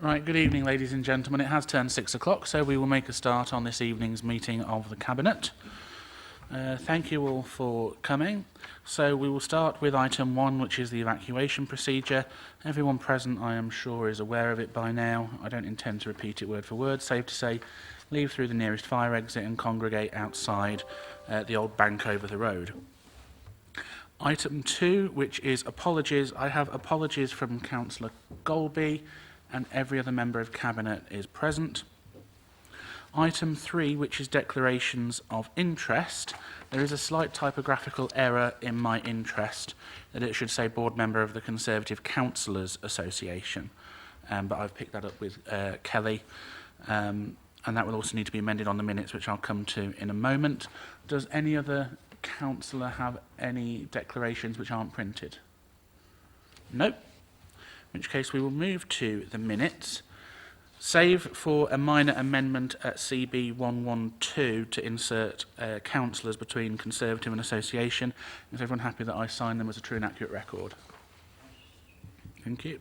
Right, good evening, ladies and gentlemen. It has turned 6 o'clock, so we will make a start on this evening's meeting of the Cabinet. Thank you all for coming. So we will start with item 1, which is the evacuation procedure. Everyone present, I am sure, is aware of it by now. I don't intend to repeat it word for word. Safe to say, leave through the nearest fire exit and congregate outside the old bank over the road. Item 2, which is apologies. I have apologies from Councillor Golby, and every other member of Cabinet is present. Item 3, which is declarations of interest. There is a slight typographical error in my interest, that it should say board member of the Conservative Councillors Association, but I've picked that up with Kelly, and that will also need to be amended on the minutes, which I'll come to in a moment. Does any other councillor have any declarations which aren't printed? Nope. In which case we will move to the minutes, save for a minor amendment at CB 112 to insert councillors between Conservative and Association. Is everyone happy that I sign them as a true and accurate record? Thank you.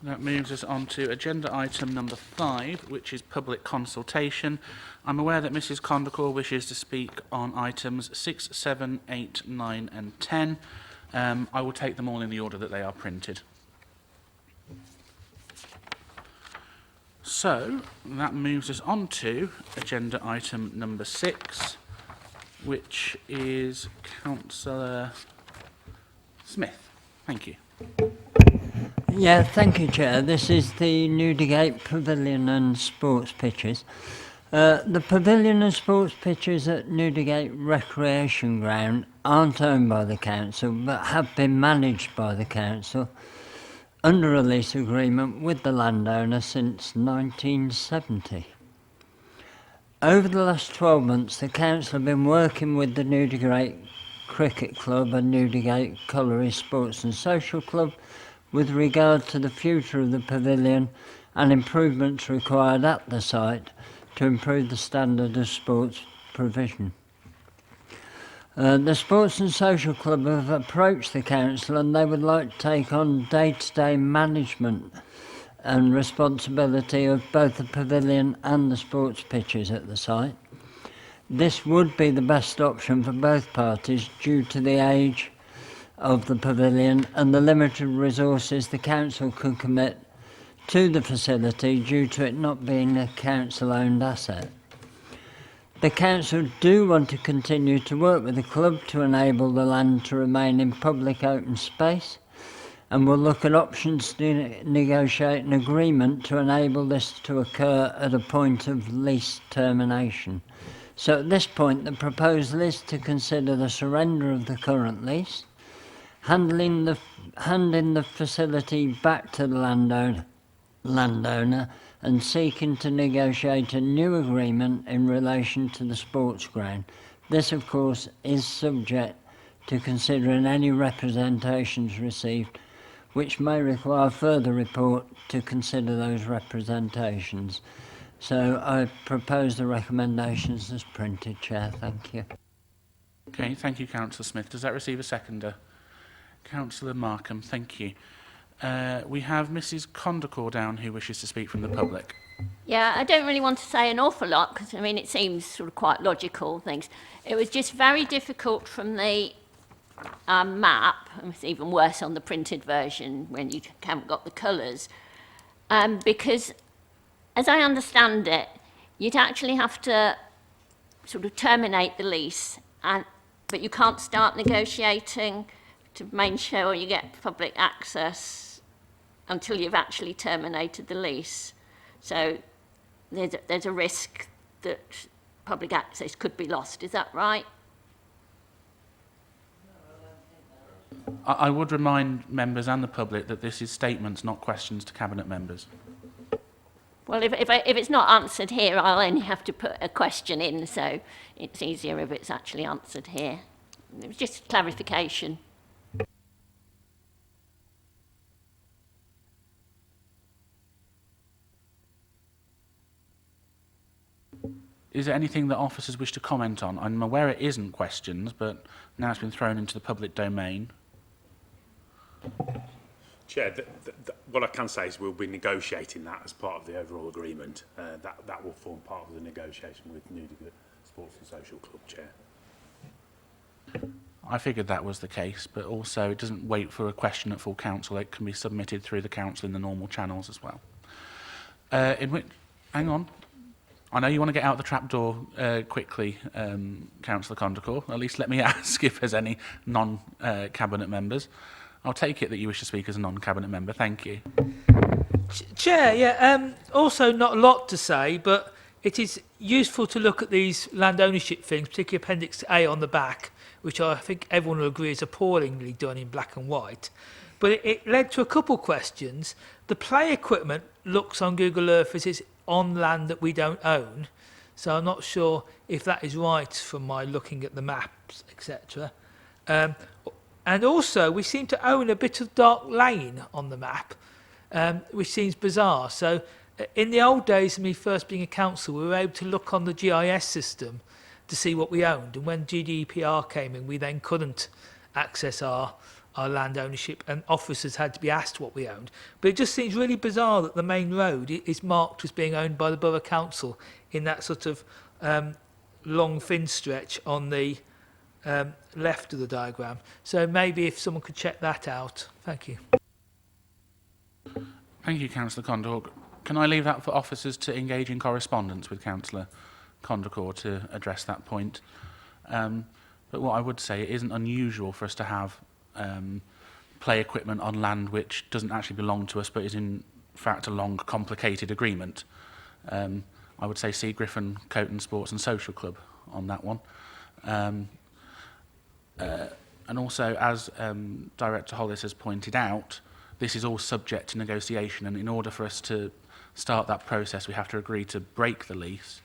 That moves us on to agenda item number 5, which is public consultation. I'm aware that Mrs Condacor wishes to speak on items 6, 7, 8, 9 and 10. I will take them all in the order that they are printed. So, that moves us on to agenda item number 6, which is Councillor Smith. Thank you. Yeah, thank you, Chair. This is the Newdigate Pavilion and Sports Pitches. The Pavilion and Sports Pitches at Newdigate Recreation Ground aren't owned by the Council, but have been managed by the Council under a lease agreement with the landowner since 1970. Over the last 12 months, the Council have been working with the Newdigate Cricket Club and Newdigate Colliery Sports and Social Club with regard to the future of the pavilion and improvements required at the site to improve the standard of sports provision. The Sports and Social Club have approached the Council and they would like to take on day-to-day management and responsibility of both the pavilion and the sports pitches at the site. This would be the best option for both parties due to the age of the pavilion and the limited resources the council can commit to the facility due to it not being a council-owned asset. The council do want to continue to work with the club to enable the land to remain in public open space and will look at options to negotiate an agreement to enable this to occur at a point of lease termination. So at this point the proposal is to consider the surrender of the current lease, handing the facility back to the landowner and seeking to negotiate a new agreement in relation to the sports ground. This, of course, is subject to considering any representations received, which may require further report to consider those representations. So I propose the recommendations as printed, Chair. Thank you. Okay, thank you, Councillor Smith. Does that receive a seconder? Councillor Markham, thank you. We have Mrs Condacor down who wishes to speak from the public. Yeah, I don't really want to say an awful lot because, I mean, it seems sort of quite logical things. It was just very difficult from the map, and it's even worse on the printed version when you haven't got the colours, because as I understand it, you'd actually have to sort of terminate the lease, but you can't start negotiating to make sure you get public access until you've actually terminated the lease. So there's a risk that public access could be lost. Is that right? I would remind members and the public that this is statements, not questions to Cabinet members. Well, if it's not answered here, I'll only have to put a question in, so it's easier if it's actually answered here. It was just clarification. Is there anything that officers wish to comment on? I'm aware it isn't questions, but now it's been thrown into the public domain. Chair, what I can say is we'll be negotiating that as part of the overall agreement. That will form part of the negotiation with Nuneaton Sports and Social Club, Chair. I figured that was the case, but also it doesn't wait for a question at full council. It can be submitted through the council in the normal channels as well. Hang on. I know you want to get out the trapdoor quickly, Councillor Condacourt. At least let me ask if there's any non-cabinet members. I'll take it that you wish to speak as a non-cabinet member. Thank you. Chair, yeah. Also, not a lot to say, but it is useful to look at these land ownership things, particularly Appendix A on the back, which I think everyone will agree is appallingly done in black and white. But it led to a couple questions. The play equipment looks on Google Earth as it's on land that we don't own, so I'm not sure if that is right from my looking at the maps, etc. And also, we seem to own a bit of Dark Lane on the map, which seems bizarre. So, in the old days of me first being a council, we were able to look on the GIS system to see what we owned. And when GDPR came in, we then couldn't access our land ownership, and officers had to be asked what we owned. But it just seems really bizarre that the main road is marked as being owned by the Borough Council in that sort of long thin stretch on the left of the diagram. So maybe if someone could check that out. Thank you. Thank you, Councillor Condacourt. Can I leave that for officers to engage in correspondence with Councillor Condacourt to address that point? But what I would say, it isn't unusual for us to have play equipment on land which doesn't actually belong to us, but is in fact a long, complicated agreement. I would say see Griffin, Coton Sports and Social Club on that one. And also, as Director Hollis has pointed out, this is all subject to negotiation, and in order for us to start that process, we have to agree to break the lease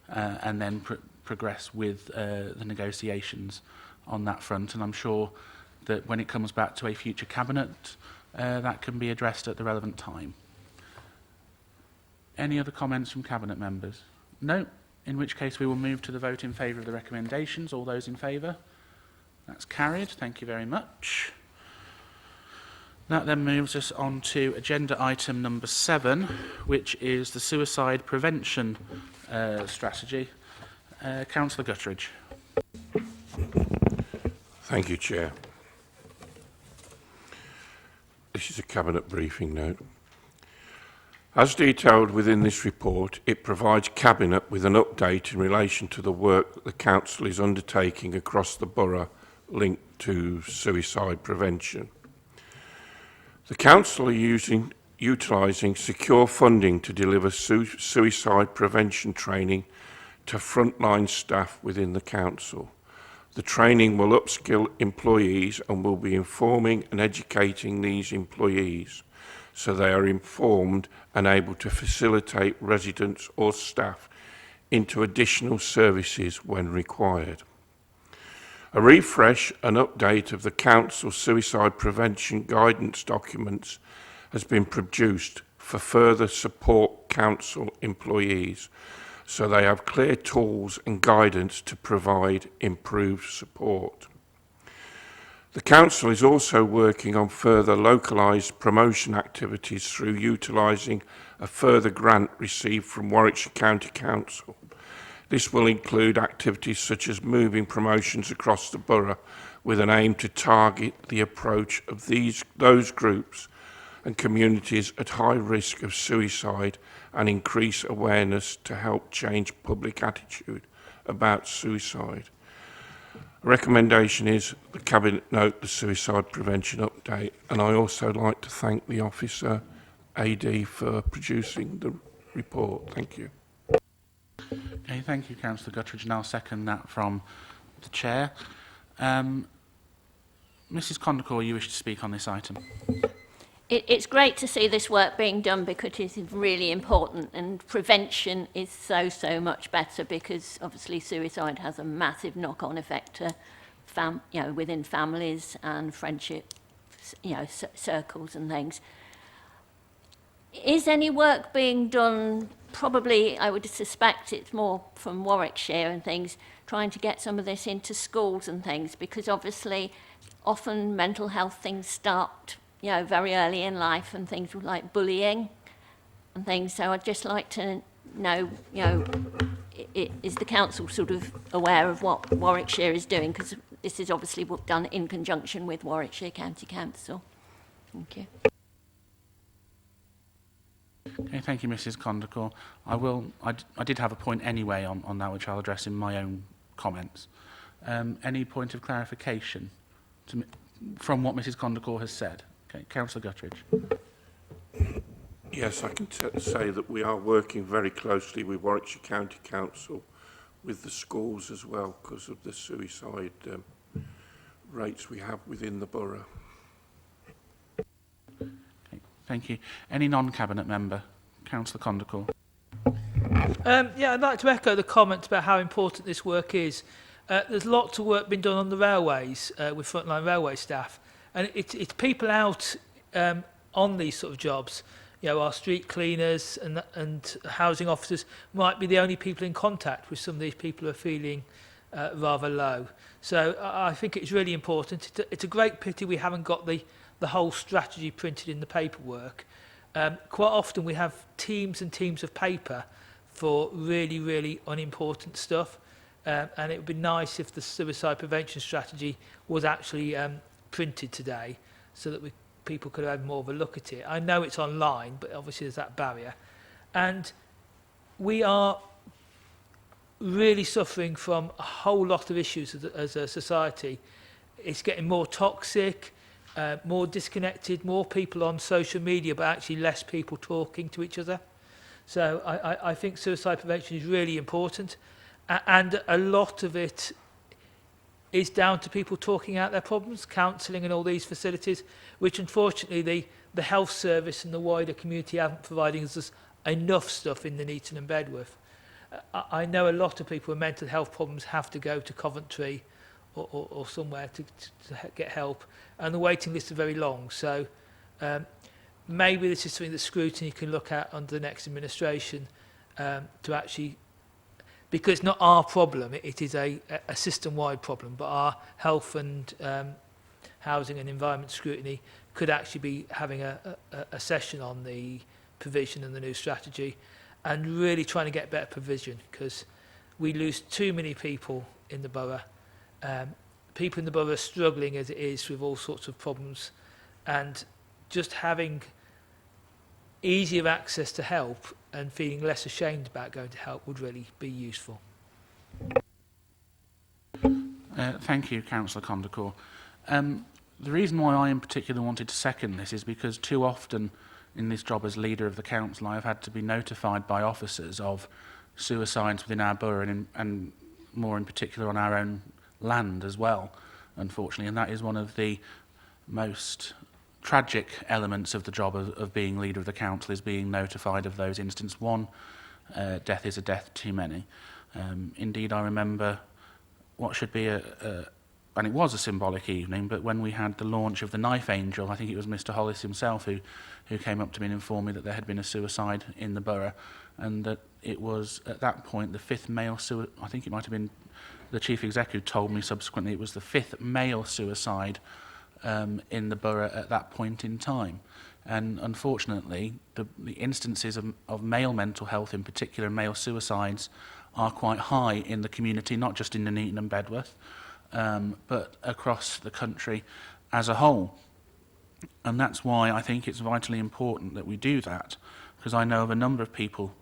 and then progress with the negotiations on that front. And I'm sure that when it comes back to a future cabinet, that can be addressed at the relevant time. Any other comments from cabinet members? No, in which case we will move to the vote in favour of the recommendations. All those in favour? That's carried. Thank you very much. That then moves us on to agenda item number 7, which is the suicide prevention strategy. Councillor Guttridge. Thank you, Chair. This is a Cabinet briefing note. As detailed within this report, it provides Cabinet with an update in relation to the work that the Council is undertaking across the Borough linked to suicide prevention. The Council are utilising secure funding to deliver suicide prevention training to frontline staff within the Council. The training will upskill employees and will be informing and educating these employees so they are informed and able to facilitate residents or staff into additional services when required. A refresh and update of the Council suicide prevention guidance documents has been produced for further support Council employees so they have clear tools and guidance to provide improved support. The Council is also working on further localised promotion activities through utilising a further grant received from Warwickshire County Council. This will include activities such as moving promotions across the borough with an aim to target the approach of those groups and communities at high risk of suicide and increase awareness to help change public attitude about suicide. A recommendation is the Cabinet note the suicide prevention update, and I also like to thank the officer AD for producing the report. Thank you. Okay, thank you, Councillor Guttridge, and I'll second that from the Chair. Mrs Condacourt, you wish to speak on this item? It's great to see this work being done because it is really important, and prevention is so much better because obviously suicide has a massive knock-on effect to within families and friendship circles and things. Is any work being done probably, I would suspect it's more from Warwickshire and things, trying to get some of this into schools and things, because obviously often mental health things start, you know, very early in life, and things like bullying and things. So I'd just like to know, you know, is the council sort of aware of what Warwickshire is doing? Because this is obviously done in conjunction with Warwickshire County Council. Thank you. Okay, thank you, Mrs. Condacor. I did have a point anyway on that, which I'll address in my own comments. Any point of clarification from what Mrs. Condacor has said? Okay, Councillor Guttridge. Yes, I can say that we are working very closely with Warwickshire County Council, with the schools as well, because of the suicide rates we have within the borough. Okay, thank you. Any non-cabinet member? Councillor Condacor. Yeah, I'd like to echo the comment about how important this work is. There's lots of work being done on the railways with frontline railway staff, and it's people out on these sort of jobs. You know, our street cleaners and housing officers might be the only people in contact with some of these people who are feeling rather low. So I think it's really important. It's a great pity we haven't got the whole strategy printed in the paperwork. Quite often we have teams and teams of paper for really, really unimportant stuff. And it would be nice if the suicide prevention strategy was actually printed today, so that people could have more of a look at it. I know it's online, but obviously there's that barrier. And we are really suffering from a whole lot of issues as a society. It's getting more toxic, more disconnected, more people on social media, but actually less people talking to each other. So I think suicide prevention is really important. And a lot of it is down to people talking out their problems, counselling and all these facilities, which unfortunately the health service and the wider community haven't providing us enough stuff in Nuneaton and Bedworth. I know a lot of people with mental health problems have to go to Coventry or somewhere to get help, and the waiting lists are very long. So maybe this is something that scrutiny can look at under the next administration to actually, because it's not our problem, it is a system-wide problem, but our health and housing and environment scrutiny could actually be having a session on the provision and the new strategy, and really trying to get better provision, because we lose too many people in the borough. People in the borough are struggling as it is with all sorts of problems, and just having easier access to help and feeling less ashamed about going to help would really be useful. Thank you, Councillor Condacor. The reason why I in particular wanted to second this is because too often in this job as leader of the council, I have had to be notified by officers of suicides within our borough, and more in particular on our own land as well, unfortunately. And that is one of the most tragic elements of the job of being leader of the council, is being notified of those instances. One death is a death too many. Indeed, I remember what should be and it was a symbolic evening, but when we had the launch of the Knife Angel, I think it was Mr. Hollis himself who came up to me and informed me that there had been a suicide in the borough, and that it was at that point the fifth male suicide. I think it might have been the chief executive told me subsequently it was the fifth male suicide in the borough at that point in time. And unfortunately, the instances of male mental health, in particular male suicides, are quite high in the community, not just in Nuneaton and Bedworth, but across the country as a whole. And that's why I think it's vitally important that we do that, because I know of a number of people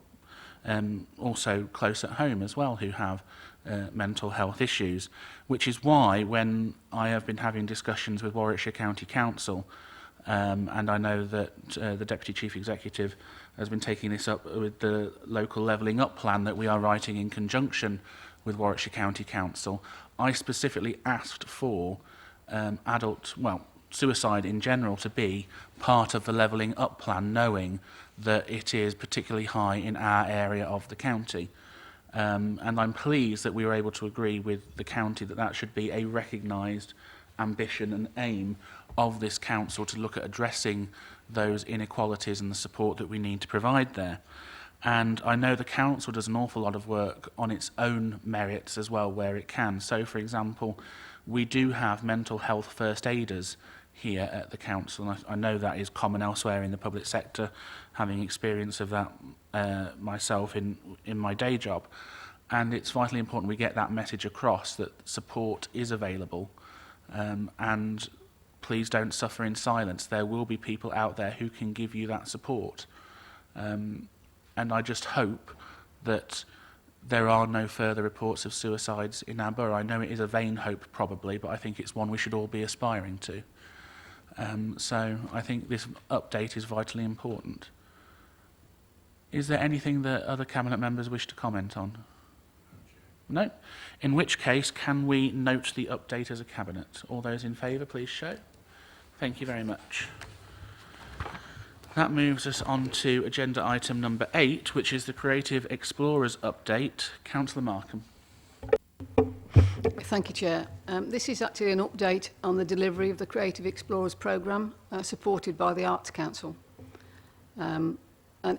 also close at home as well who have mental health issues, which is why when I have been having discussions with Warwickshire County Council, and I know that the Deputy Chief Executive has been taking this up with the local levelling up plan that we are writing in conjunction with Warwickshire County Council, I specifically asked for suicide in general to be part of the levelling up plan, knowing that it is particularly high in our area of the county. And I'm pleased that we were able to agree with the county that that should be a recognised ambition and aim of this council, to look at addressing those inequalities and the support that we need to provide there. And I know the council does an awful lot of work on its own merits as well, where it can. So, for example, we do have mental health first aiders here at the council. And I know that is common elsewhere in the public sector, having experience of that myself in my day job. And it's vitally important we get that message across, that support is available. And please don't suffer in silence. There will be people out there who can give you that support. And I just hope that there are no further reports of suicides in our borough. I know it is a vain hope probably, but I think it's one we should all be aspiring to. So I think this update is vitally important. Is there anything that other Cabinet members wish to comment on? No? In which case, can we note the update as a Cabinet? All those in favour, please show. Thank you very much. That moves us on to agenda item number 8, which is the Creative Explorers update. Councillor Markham. Thank you, Chair. This is actually an update on the delivery of the Creative Explorers programme supported by the Arts Council. And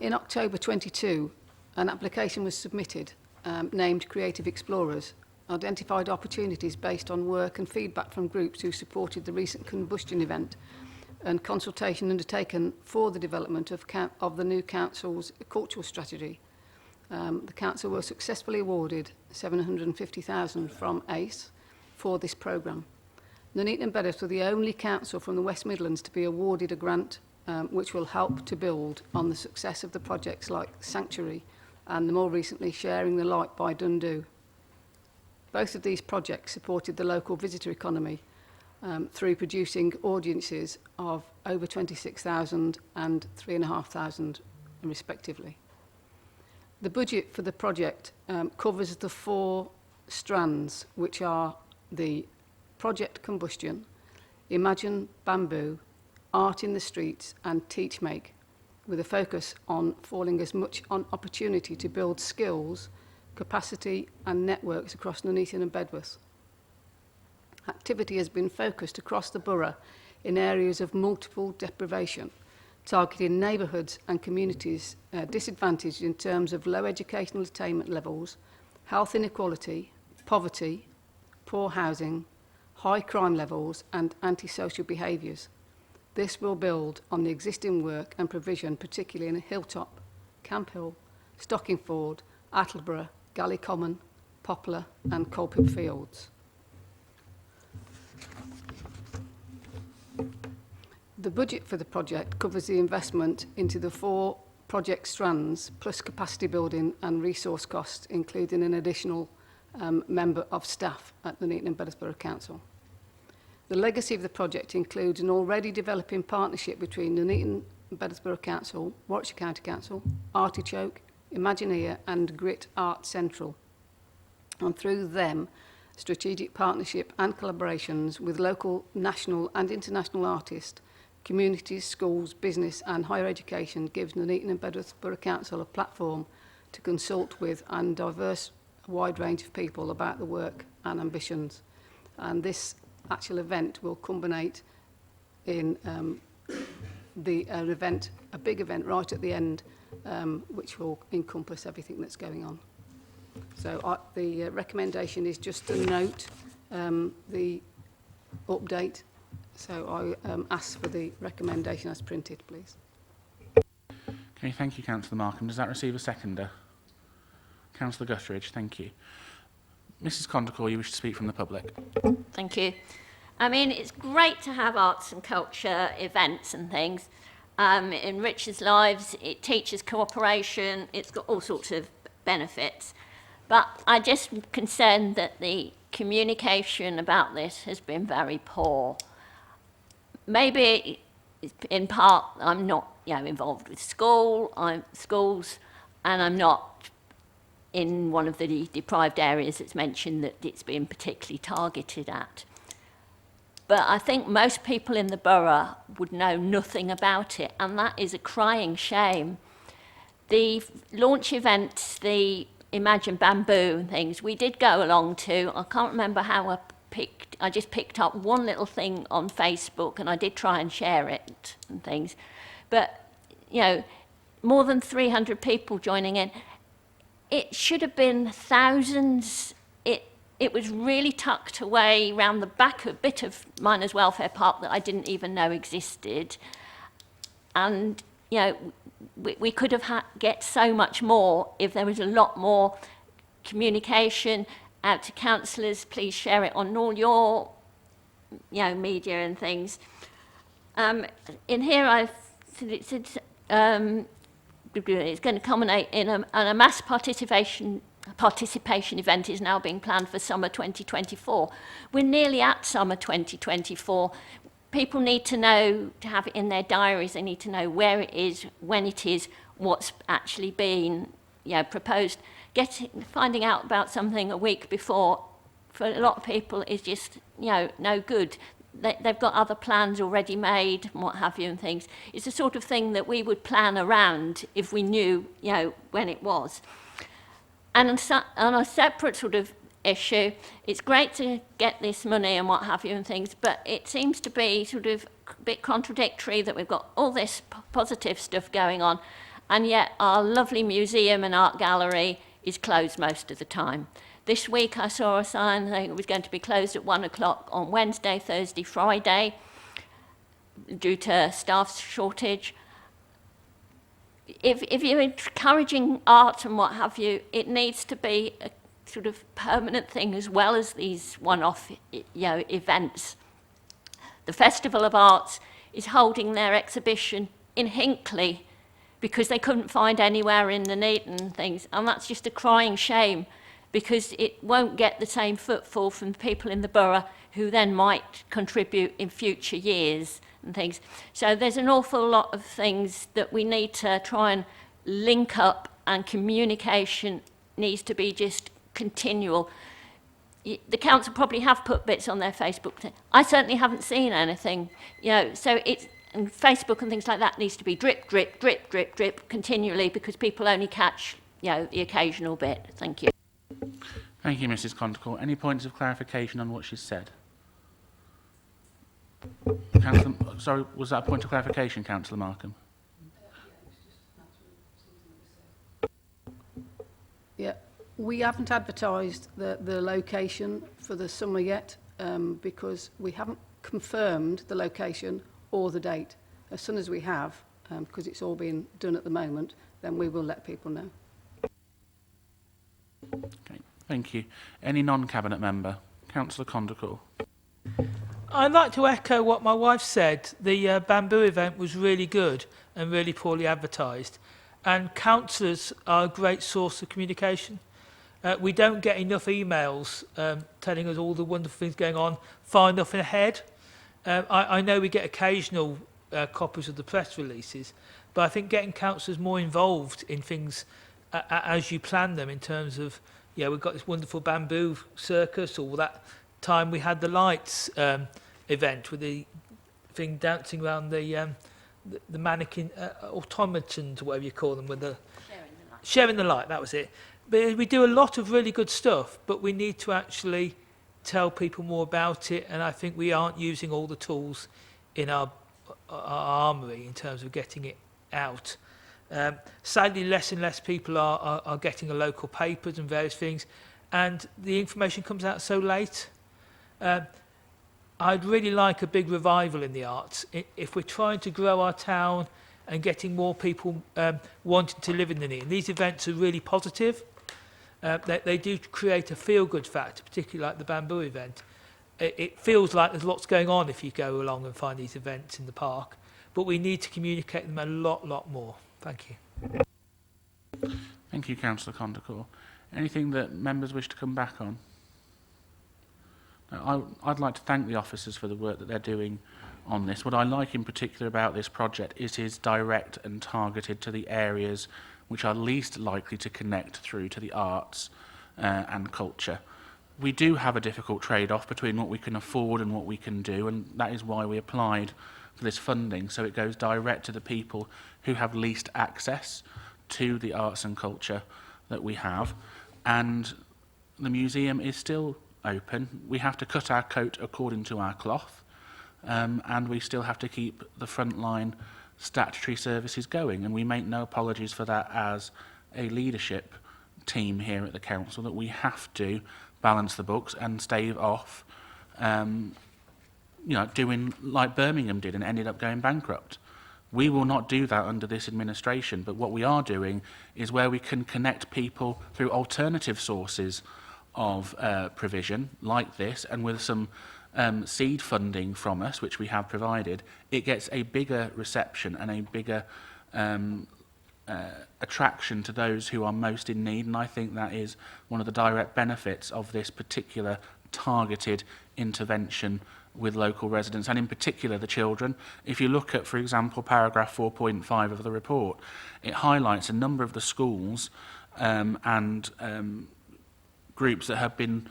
in October 22, an application was submitted named Creative Explorers, identified opportunities based on work and feedback from groups who supported the recent combustion event and consultation undertaken for the development of the new council's cultural strategy. The council was successfully awarded $750,000 from ACE for this programme. Nuneaton and Bedworth were the only council from the West Midlands to be awarded a grant which will help to build on the success of the projects like Sanctuary and the more recently Sharing the Light by Dundoo. Both of these projects supported the local visitor economy through producing audiences of over 26,000 and 3,500 respectively. The budget for the project covers the 4 strands, which are the Project Combustion, Imagine Bamboo, Art in the Streets and Teach Make, with a focus on falling as much on opportunity to build skills, capacity and networks across Nuneaton and Bedworth. Activity has been focused across the borough in areas of multiple deprivation, targeting neighbourhoods and communities disadvantaged in terms of low educational attainment levels, health inequality, poverty, poor housing, high crime levels and antisocial behaviours. This will build on the existing work and provision, particularly in Hilltop, Camp Hill, Stockingford, Attleborough, Galley Common, Poplar and Colpin Fields. The budget for the project covers the investment into the 4 project strands, plus capacity building and resource costs, including an additional member of staff at the Nuneaton and Bedworth Borough Council. The legacy of the project includes an already developing partnership between Nuneaton and Bedworth Borough Council, Warwickshire County Council, Artichoke, Imagineer and Grit Art Central. And through them, strategic partnership and collaborations with local, national and international artists, communities, schools, business and higher education gives Nuneaton and Bedworth Borough Council a platform to consult with and diverse a wide range of people about the work and ambitions. And this actual event will culminate in an event, a big event right at the end, which will encompass everything that's going on. So the recommendation is just to note the update. So I ask for the recommendation as printed, please. Okay, thank you, Councillor Markham. Does that receive a seconder? Councillor Guthridge, thank you. Mrs Condacor, you wish to speak from the public. Thank you. I mean, it's great to have arts and culture events and things. It enriches lives, it teaches cooperation, it's got all sorts of benefits. But I'm just concerned that the communication about this has been very poor. Maybe in part I'm not involved with schools, and I'm not in one of the deprived areas that's mentioned that it's been particularly targeted at. But I think most people in the borough would know nothing about it, and that is a crying shame. The launch events, the Imagine Bamboo and things, we did go along to. I can't remember how I just picked up one little thing on Facebook and I did try and share it and things. But, more than 300 people joining in. It should have been thousands. It was really tucked away around the back, a bit of Miners' Welfare Park that I didn't even know existed. And, you know, we could have get so much more if there was a lot more communication out to councillors. Please share it on all your, you know, media and things. In here, it's going to culminate in a mass participation event is now being planned for summer 2024. We're nearly at summer 2024. People need to know, to have it in their diaries. They need to know where it is, when it is, what's actually been, you know, proposed. Finding out about something a week before, for a lot of people, is just, you know, no good. They've got other plans already made and what have you and things. It's the sort of thing that we would plan around if we knew, you know, when it was. And on a separate sort of issue, it's great to get this money and what have you and things, but it seems to be sort of a bit contradictory that we've got all this positive stuff going on, and yet our lovely museum and art gallery is closed most of the time. This week I saw a sign saying it was going to be closed at 1 o'clock on Wednesday, Thursday, Friday, due to staff shortage. If you're encouraging art and what have you, it needs to be a sort of permanent thing as well as these one-off, you know, events. The Festival of Arts is holding their exhibition in Hinckley because they couldn't find anywhere in Nuneaton and things, and that's just a crying shame, because it won't get the same footfall from the people in the borough who then might contribute in future years and things. So there's an awful lot of things that we need to try and link up, and communication needs to be just continual. The council probably have put bits on their Facebook. I certainly haven't seen anything, you know, so it's, and Facebook and things like that needs to be drip, drip, drip, drip, drip continually, because people only catch, you know, the occasional bit. Thank you. Thank you, Mrs. Conticle. Any points of clarification on what she's said? Sorry, was that a point of clarification, Councillor Markham? Yeah, we haven't advertised the location for the summer yet, because we haven't confirmed the location or the date. As soon as we have, because it's all being done at the moment, then we will let people know. Okay, thank you. Any non-cabinet member? Councillor Conticle. I'd like to echo what my wife said. The bamboo event was really good and really poorly advertised. And councillors are a great source of communication. We don't get enough emails telling us all the wonderful things going on far enough ahead. I know we get occasional copies of the press releases, but I think getting councillors more involved in things as you plan them, in terms of, yeah, we've got this wonderful bamboo circus, or that time we had the lights event with the thing dancing around the mannequin automatons, or whatever you call them, with the sharing the light. That was it. But we do a lot of really good stuff, but we need to actually tell people more about it, and I think we aren't using all the tools in our armoury in terms of getting it out. Sadly, less and less people are getting the local papers and various things, and the information comes out so late. I'd really like a big revival in the arts. If we're trying to grow our town and getting more people wanting to live in Nuneaton, these events are really positive. They do create a feel-good factor, particularly like the bamboo event. It feels like there's lots going on if you go along and find these events in the park, but we need to communicate them a lot more. Thank you. Thank you, Councillor Conticle. Anything that members wish to come back on? I'd like to thank the officers for the work that they're doing on this. What I like in particular about this project is it is direct and targeted to the areas which are least likely to connect through to the arts and culture. We do have a difficult trade-off between what we can afford and what we can do, and that is why we applied for this funding, so it goes direct to the people who have least access to the arts and culture that we have. And the museum is still open. We have to cut our coat according to our cloth, and we still have to keep the frontline statutory services going, and we make no apologies for that as a leadership team here at the council, that we have to balance the books and stave off doing like Birmingham did and ended up going bankrupt. We will not do that under this administration, but what we are doing is where we can connect people through alternative sources of provision like this, and with some seed funding from us, which we have provided, it gets a bigger reception and a bigger attraction to those who are most in need, and I think that is one of the direct benefits of this particular targeted intervention with local residents, and in particular the children. If you look at, for example, paragraph 4.5 of the report, it highlights a number of the schools and groups that have been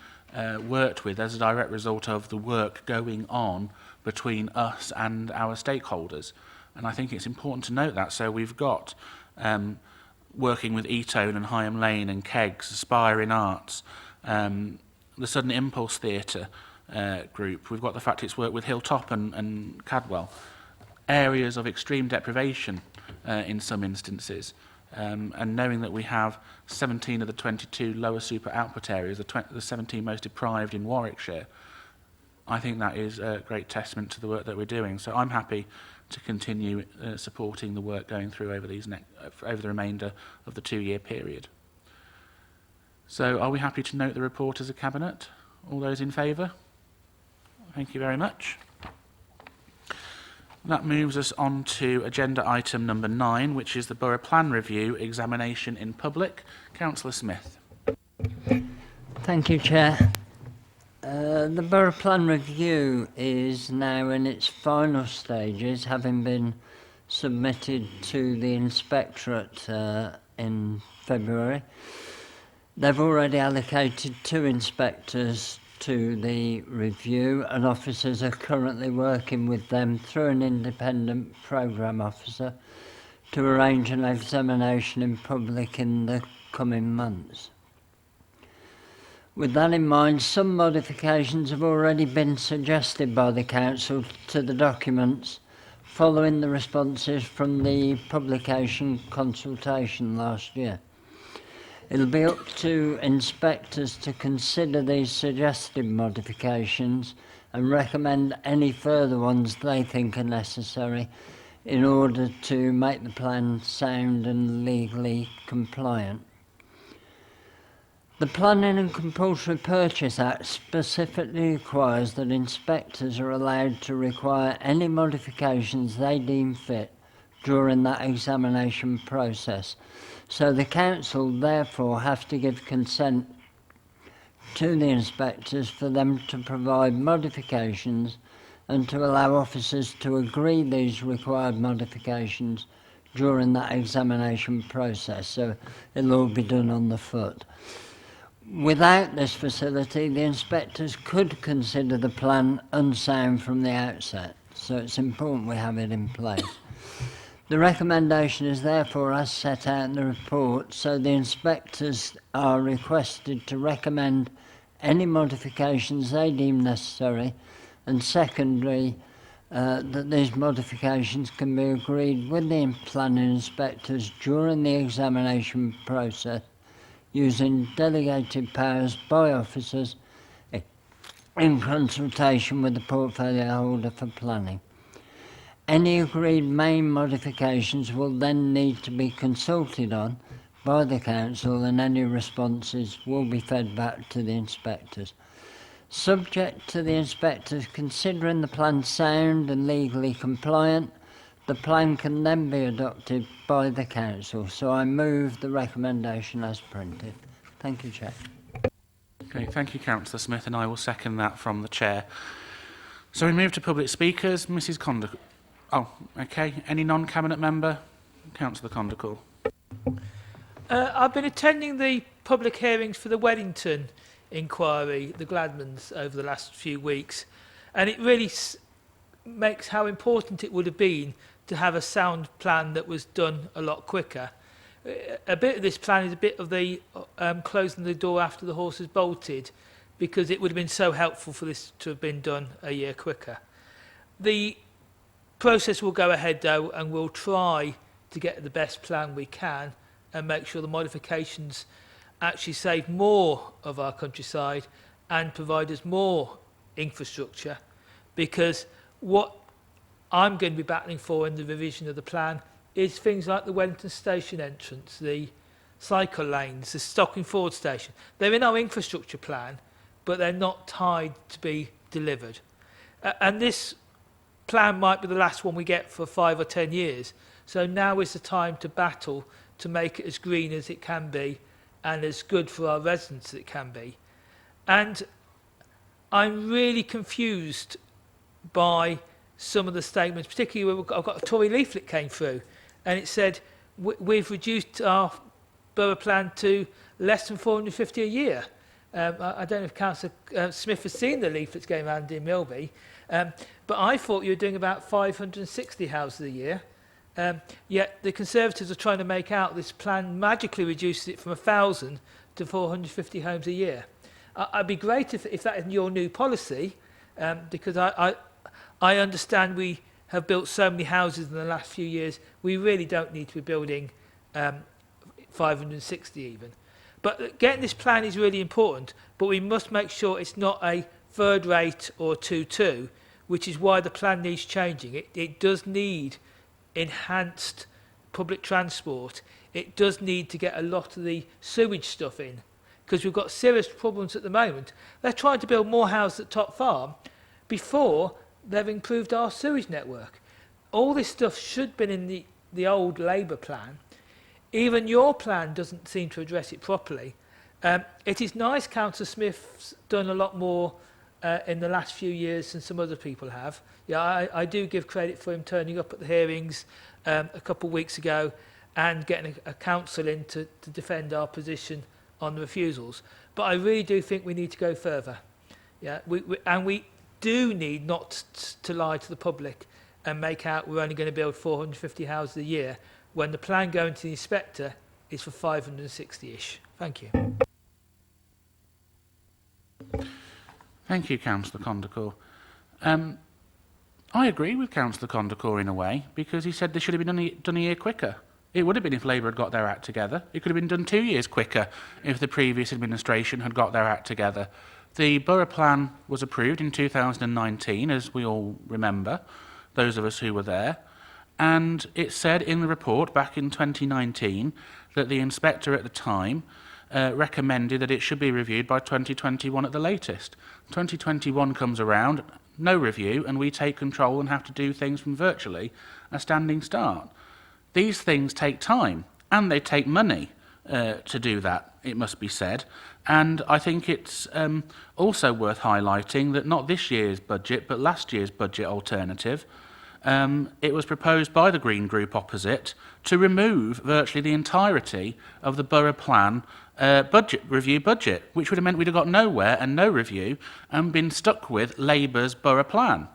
worked with as a direct result of the work going on between us and our stakeholders. And I think it's important to note that. So we've got working with Eton and Higham Lane and Keggs, Aspiring Arts, the Sudden Impulse Theatre group. We've got the fact it's worked with Hilltop and Cadwell. Areas of extreme deprivation in some instances. And knowing that we have 17 of the 22 lower super output areas, the 17 most deprived in Warwickshire, I think that is a great testament to the work that we're doing. So I'm happy to continue supporting the work going through over the remainder of the 2-year period. So are we happy to note the report as a cabinet? All those in favour? Thank you very much. That moves us on to agenda item number 9, which is the Borough Plan Review examination in public. Councillor Smith. Thank you, Chair. The Borough Plan Review is now in its final stages, having been submitted to the Inspectorate in February. They've already allocated 2 inspectors to the review, and officers are currently working with them through an independent programme officer to arrange an examination in public in the coming months. With that in mind, some modifications have already been suggested by the Council to the documents following the responses from the publication consultation last year. It'll be up to inspectors to consider these suggested modifications and recommend any further ones they think are necessary in order to make the plan sound and legally compliant. The Planning and Compulsory Purchase Act specifically requires that inspectors are allowed to require any modifications they deem fit during that examination process. So the Council therefore have to give consent to the inspectors for them to provide modifications and to allow officers to agree these required modifications during that examination process. So it'll all be done on the foot. Without this facility, the inspectors could consider the plan unsound from the outset. So it's important we have it in place. The recommendation is therefore as set out in the report, so the inspectors are requested to recommend any modifications they deem necessary, and secondly, that these modifications can be agreed with the planning inspectors during the examination process using delegated powers by officers in consultation with the portfolio holder for planning. Any agreed main modifications will then need to be consulted on by the Council, and any responses will be fed back to the inspectors. Subject to the inspectors considering the plan sound and legally compliant, the plan can then be adopted by the Council. So I move the recommendation as printed. Thank you, Chair. Okay, thank you, Councillor Smith, and I will second that from the Chair. So we move to public speakers. Mrs. Condicle. Oh, okay. Any non-cabinet member? Councillor Condicle. I've been attending the public hearings for the Weddington inquiry, the Gladmans, over the last few weeks, and it really makes how important it would have been to have a sound plan that was done a lot quicker. A bit of this plan is a bit of the closing the door after the horse has bolted, because it would have been so helpful for this to have been done a year quicker. The process will go ahead though, and we'll try to get the best plan we can and make sure the modifications actually save more of our countryside and provide us more infrastructure, because what I'm going to be battling for in the revision of the plan is things like the Wellington Station entrance, the cycle lanes, the Stocking Forward Station. They're in our infrastructure plan, but they're not tied to be delivered. And this plan might be the last one we get for 5 or 10 years. So now is the time to battle to make it as green as it can be and as good for our residents as it can be. And I'm really confused by some of the statements, particularly when I've got a Tory leaflet came through and it said we've reduced our borough plan to less than 450 a year. I don't know if Councillor Smith has seen the leaflets going around in Milby, but I thought you were doing about 560 houses a year. Yet the Conservatives are trying to make out this plan magically reduces it from 1,000 to 450 homes a year. I'd be great if that is your new policy, because I understand we have built so many houses in the last few years, we really don't need to be building 560 even. But getting this plan is really important, but we must make sure it's not a third rate or 2-2, which is why the plan needs changing. It does need enhanced public transport. It does need to get a lot of the sewage stuff in, because we've got serious problems at the moment. They're trying to build more houses at Top Farm before they've improved our sewage network. All this stuff should have been in the old Labour plan. Even your plan doesn't seem to address it properly. It is nice Councillor Smith's done a lot more in the last few years than some other people have. Yeah, I do give credit for him turning up at the hearings a couple of weeks ago and getting a council in to defend our position on the refusals. But I really do think we need to go further. Yeah, we do need not to lie to the public and make out we're only going to build 450 houses a year when the plan going to the inspector is for 560-ish. Thank you. Thank you, Councillor Condacour. I agree with Councillor Condacour in a way, because he said they should have been done a year quicker. It would have been if Labour had got their act together. It could have been done 2 years quicker if the previous administration had got their act together. The borough plan was approved in 2019, as we all remember, those of us who were there. And it said in the report back in 2019 that the inspector at the time recommended that it should be reviewed by 2021 at the latest. 2021 comes around, no review, and we take control and have to do things from virtually a standing start. These things take time, and they take money to do that, it must be said. And I think it's also worth highlighting that not this year's budget, but last year's budget alternative, it was proposed by the Green Group opposite to remove virtually the entirety of the borough plan review budget, which would have meant we'd have got nowhere and no review and been stuck with Labour's borough plan,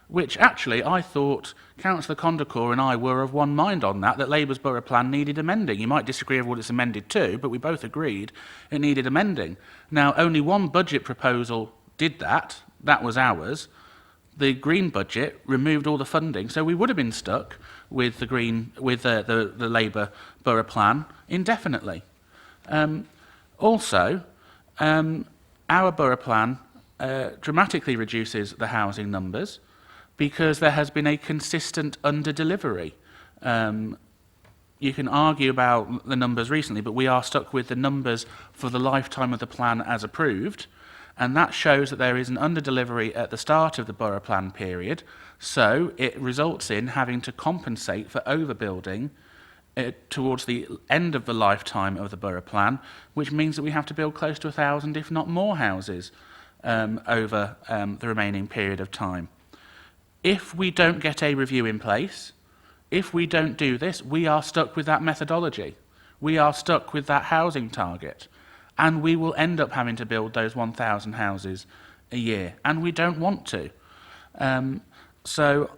which actually I thought Councillor Condacour and I were of one mind on that Labour's borough plan needed amending. You might disagree with what it's amended to, but we both agreed it needed amending. Now, only one budget proposal did that. That was ours. The Green budget removed all the funding, so we would have been stuck with the Labour borough plan indefinitely. Also, our borough plan dramatically reduces the housing numbers because there has been a consistent under-delivery. You can argue about the numbers recently, but we are stuck with the numbers for the lifetime of the plan as approved. And that shows that there is an under-delivery at the start of the borough plan period, so it results in having to compensate for overbuilding towards the end of the lifetime of the borough plan, which means that we have to build close to 1,000, if not more, houses over the remaining period of time. If we don't get a review in place, if we don't do this, we are stuck with that methodology. We are stuck with that housing target. And we will end up having to build those 1,000 houses a year, and we don't want to. So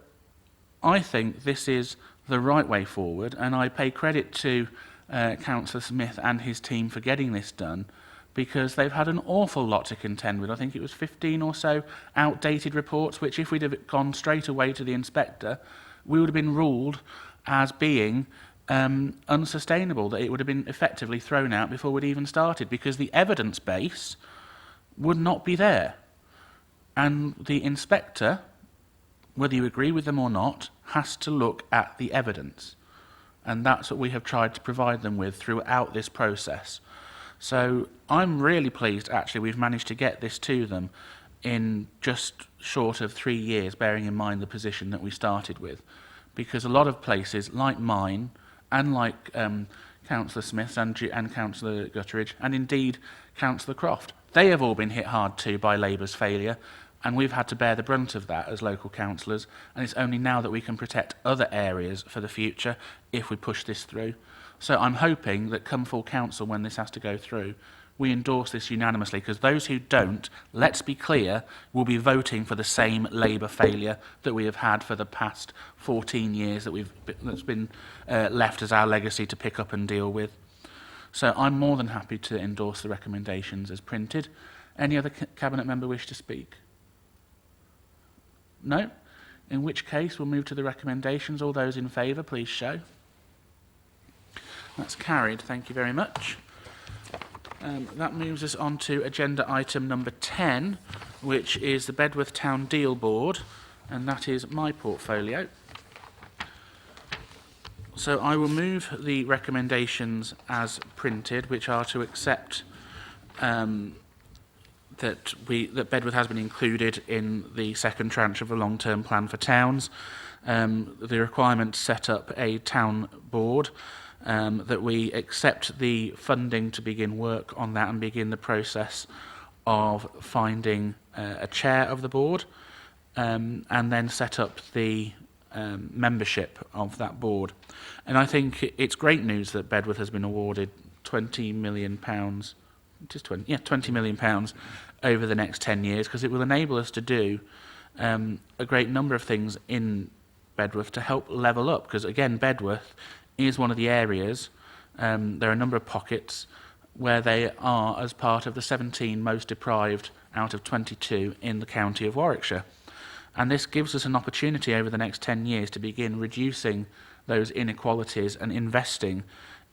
I think this is the right way forward, and I pay credit to Councillor Smith and his team for getting this done, because they've had an awful lot to contend with. I think it was 15 or so outdated reports, which if we'd have gone straight away to the inspector, we would have been ruled as being unsustainable, that it would have been effectively thrown out before we'd even started, because the evidence base would not be there. And the inspector, whether you agree with them or not, has to look at the evidence. And that's what we have tried to provide them with throughout this process. So I'm really pleased, actually, we've managed to get this to them in just short of 3 years, bearing in mind the position that we started with. Because a lot of places, like mine, and like Councillor Smith's and Councillor Gutteridge, and indeed Councillor Croft, they have all been hit hard too by Labour's failure, and we've had to bear the brunt of that as local councillors, and it's only now that we can protect other areas for the future if we push this through. So I'm hoping that come full council, when this has to go through, we endorse this unanimously, because those who don't, let's be clear, will be voting for the same Labour failure that we have had for the past 14 years that's been left as our legacy to pick up and deal with. So I'm more than happy to endorse the recommendations as printed. Any other Cabinet member wish to speak? No? In which case, we'll move to the recommendations. All those in favour, please show. That's carried. Thank you very much. That moves us on to agenda item number 10, which is the Bedworth Town Deal Board, and that is my portfolio. So I will move the recommendations as printed, which are to accept that Bedworth has been included in the second tranche of a long-term plan for towns. The requirement to set up a town board, that we accept the funding to begin work on that and begin the process of finding a chair of the board, and then set up the membership of that board. And I think it's great news that Bedworth has been awarded £20 million, £20 million over the next 10 years, because it will enable us to do a great number of things in Bedworth to help level up, because again, Bedworth is one of the areas, there are a number of pockets where they are as part of the 17 most deprived out of 22 in the county of Warwickshire. And this gives us an opportunity over the next 10 years to begin reducing those inequalities and investing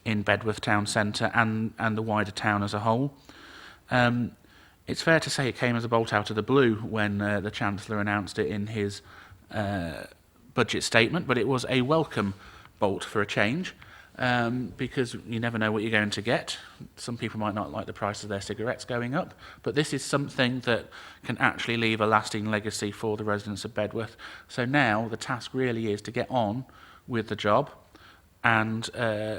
in Bedworth Town Centre and the wider town as a whole. It's fair to say it came as a bolt out of the blue when the Chancellor announced it in his budget statement, but it was a welcome bolt for a change, because you never know what you're going to get. Some people might not like the price of their cigarettes going up, but this is something that can actually leave a lasting legacy for the residents of Bedworth. So now the task really is to get on with the job and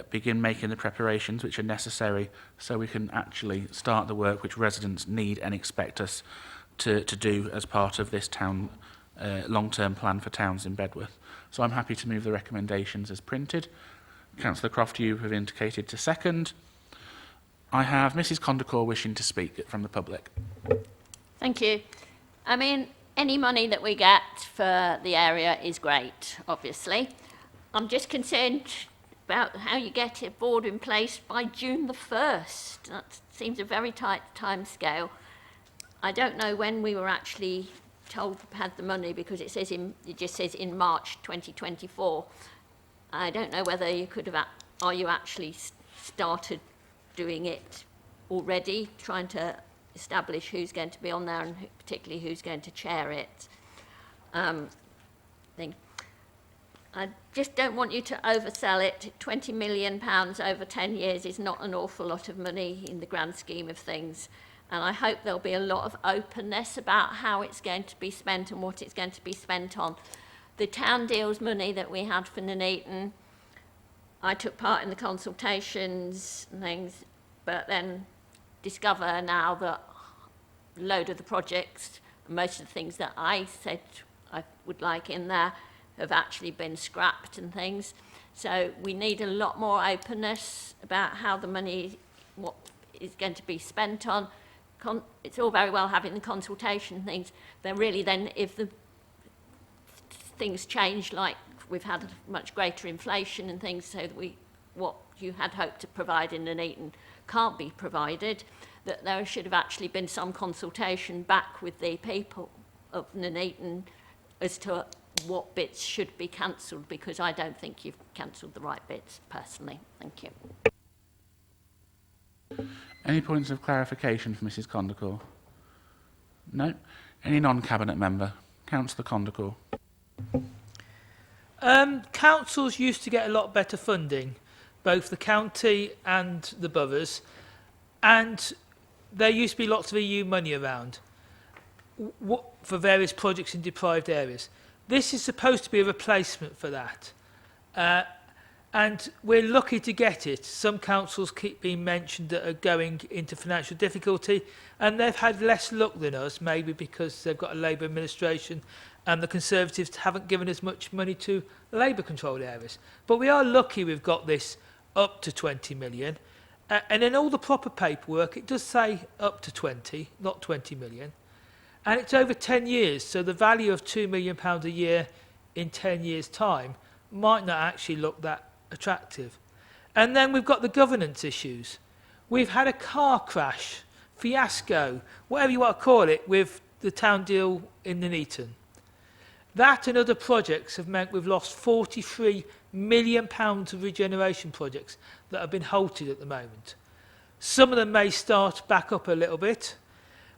begin making the preparations which are necessary so we can actually start the work which residents need and expect us to do as part of this town long-term plan for towns in Bedworth. So I'm happy to move the recommendations as printed. Councillor Croft, you have indicated to second. I have Mrs Condacor wishing to speak from the public. Thank you. I mean, any money that we get for the area is great, obviously. I'm just concerned about how you get a board in place by June the 1st. That seems a very tight time scale. I don't know when we were actually told we had the money, because it just says in March 2024. I don't know whether you could have, are you actually started doing it already, trying to establish who's going to be on there and particularly who's going to chair it. I just don't want you to oversell it. £20 million over 10 years is not an awful lot of money in the grand scheme of things. And I hope there'll be a lot of openness about how it's going to be spent and what it's going to be spent on. The town deals money that we had for Nuneaton, I took part in the consultations and things, but then discover now that a load of the projects, most of the things that I said I would like in there, have actually been scrapped and things. So we need a lot more openness about how the money, what is going to be spent on. It's all very well having the consultation things, but really then if the things change, like we've had much greater inflation and things, so that what you had hoped to provide in Nuneaton can't be provided, that there should have actually been some consultation back with the people of Nuneaton as to what bits should be cancelled, because I don't think you've cancelled the right bits, personally. Thank you. Any points of clarification for Mrs Condacor? No? Any non-cabinet member? Councillor Condacor. Councils used to get a lot better funding, both the county and the boroughs, and there used to be lots of EU money around for various projects in deprived areas. This is supposed to be a replacement for that. And we're lucky to get it. Some councils keep being mentioned that are going into financial difficulty, and they've had less luck than us, maybe because they've got a Labour administration and the Conservatives haven't given as much money to Labour-controlled areas. But we are lucky we've got this up to 20 million. And in all the proper paperwork, it does say up to 20, not 20 million. And it's over 10 years, so the value of £2 million a year in 10 years' time might not actually look that attractive. And then we've got the governance issues. We've had a car crash, fiasco, whatever you want to call it, with the town deal in Nuneaton. That and other projects have meant we've lost £43 million of regeneration projects that have been halted at the moment. Some of them may start back up a little bit,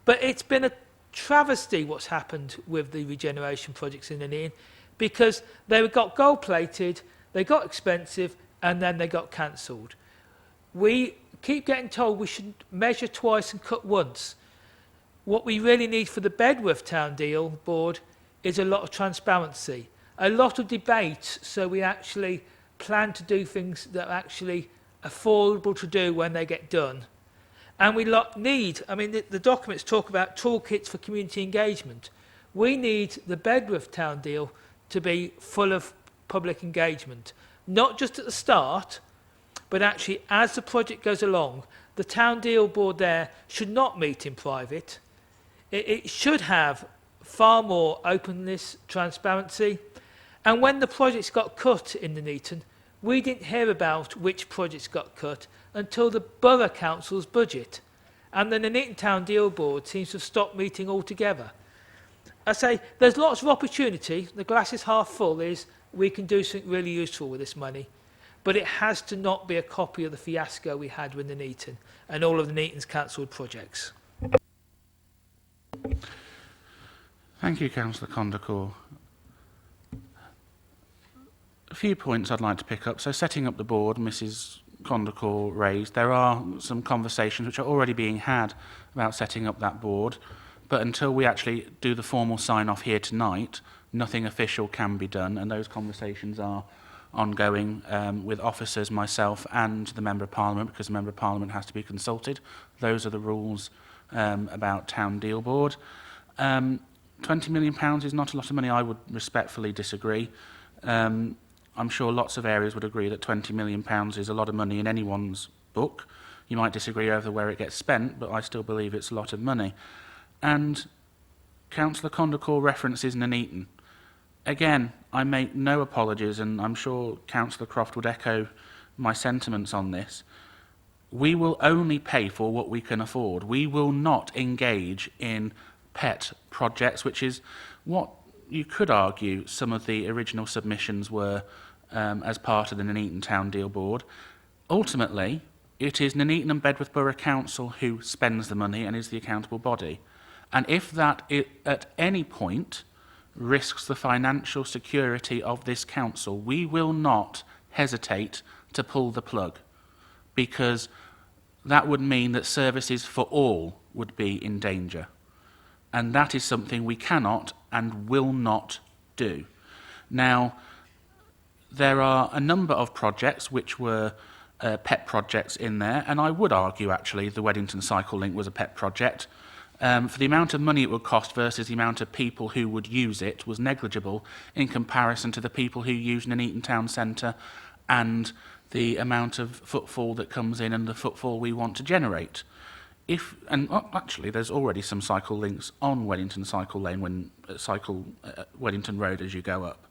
but it's been a travesty what's happened with the regeneration projects in Nuneaton, because they got gold-plated, they got expensive, and then they got cancelled. We keep getting told we should measure twice and cut once. What we really need for the Bedworth Town Deal Board is a lot of transparency, a lot of debate, so we actually plan to do things that are actually affordable to do when they get done. And we need, I mean, the documents talk about toolkits for community engagement. We need the Bedworth Town Deal to be full of public engagement, not just at the start, but actually as the project goes along. The Town Deal Board there should not meet in private. It should have far more openness, transparency. And when the projects got cut in Nuneaton, we didn't hear about which projects got cut until the Borough Council's budget. And the Nuneaton Town Deal Board seems to have stopped meeting altogether. I say there's lots of opportunity. The glass is half full is we can do something really useful with this money. But it has to not be a copy of the fiasco we had with Nuneaton and all of Nuneaton's cancelled projects. Thank you, Councillor Condacor. A few points I'd like to pick up. So setting up the board, Mrs Condacor raised, there are some conversations which are already being had about setting up that board, but until we actually do the formal sign-off here tonight, nothing official can be done, and those conversations are ongoing with officers, myself and the Member of Parliament, because the Member of Parliament has to be consulted. Those are the rules about Town Deal Board. £20 million is not a lot of money. I would respectfully disagree. I'm sure lots of areas would agree that £20 million is a lot of money in anyone's book. You might disagree over where it gets spent, but I still believe it's a lot of money. And Councillor Condacor references Nuneaton. Again, I make no apologies, and I'm sure Councillor Croft would echo my sentiments on this. We will only pay for what we can afford. We will not engage in pet projects, which is what you could argue some of the original submissions were as part of the Nuneaton Town Deal Board. Ultimately, it is Nuneaton and Bedworth Borough Council who spends the money and is the accountable body. And if that at any point risks the financial security of this council, we will not hesitate to pull the plug, because that would mean that services for all would be in danger. And that is something we cannot and will not do. Now, there are a number of projects which were pet projects in there, and I would argue actually the Weddington Cycle Link was a pet project. For the amount of money it would cost versus the amount of people who would use it was negligible in comparison to the people who use Nuneaton Town Centre and the amount of footfall that comes in and the footfall we want to generate. Actually, there's already some cycle links on Weddington Cycle Lane, Weddington Road as you go up.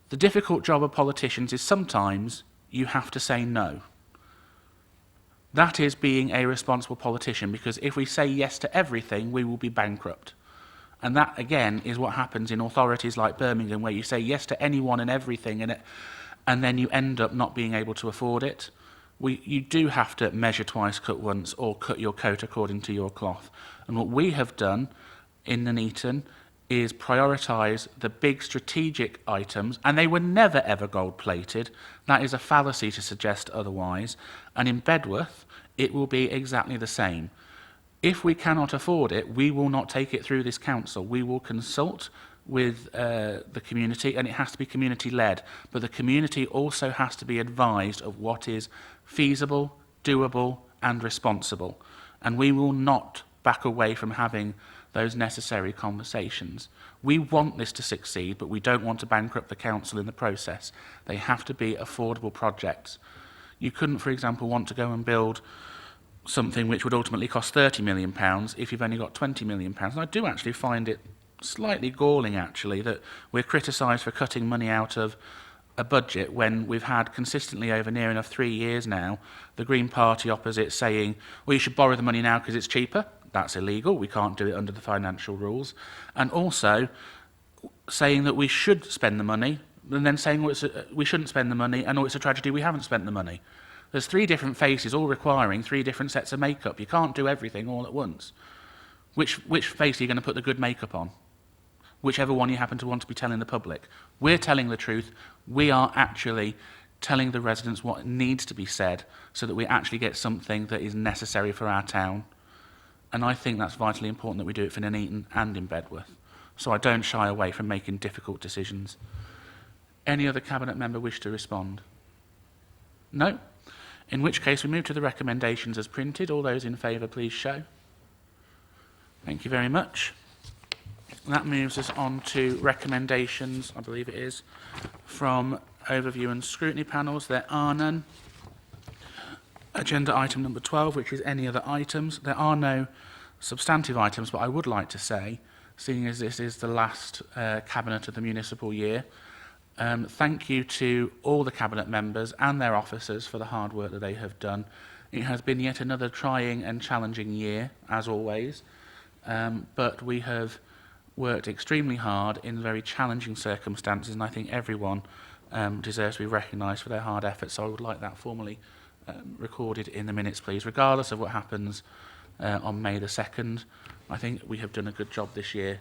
The difficult job of politicians is sometimes you have to say no. That is being a responsible politician, because if we say yes to everything, we will be bankrupt. And that, again, is what happens in authorities like Birmingham, where you say yes to anyone and everything, and then you end up not being able to afford it. You do have to measure twice, cut once, or cut your coat according to your cloth. And what we have done in Nuneaton is prioritise the big strategic items, and they were never ever gold-plated. That is a fallacy to suggest otherwise. And in Bedworth, it will be exactly the same. If we cannot afford it, we will not take it through this council. We will consult with the community, and it has to be community-led. But the community also has to be advised of what is feasible, doable, and responsible. And we will not back away from having those necessary conversations. We want this to succeed, but we don't want to bankrupt the council in the process. They have to be affordable projects. You couldn't, for example, want to go and build something which would ultimately cost £30 million if you've only got £20 million. And I do actually find it slightly galling, actually, that we're criticised for cutting money out of a budget when we've had consistently over near enough 3 years now the Green Party opposite saying, well, you should borrow the money now because it's cheaper. That's illegal. We can't do it under the financial rules. And also saying that we should spend the money, and then saying we shouldn't spend the money, and it's a tragedy we haven't spent the money. There's 3 different faces all requiring 3 different sets of makeup. You can't do everything all at once. Which face are you going to put the good makeup on? Whichever one you happen to want to be telling the public. We're telling the truth. We are actually telling the residents what needs to be said so that we actually get something that is necessary for our town. And I think that's vitally important that we do it for Nuneaton and in Bedworth. So I don't shy away from making difficult decisions. Any other Cabinet member wish to respond? No? In which case we move to the recommendations as printed. All those in favour, please show. Thank you very much. And that moves us on to recommendations, I believe it is, from overview and scrutiny panels. There are none. Agenda item number 12, which is any other items. There are no substantive items, but I would like to say, seeing as this is the last Cabinet of the municipal year, thank you to all the Cabinet members and their officers for the hard work that they have done. It has been yet another trying and challenging year, as always, but we have worked extremely hard in very challenging circumstances, and I think everyone deserves to be recognised for their hard efforts. So I would like that formally recorded in the minutes, please, regardless of what happens on May the 2nd. I think we have done a good job this year,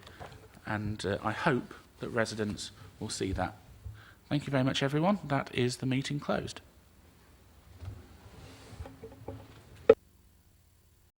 and I hope that residents will see that. Thank you very much, everyone. That is the meeting closed.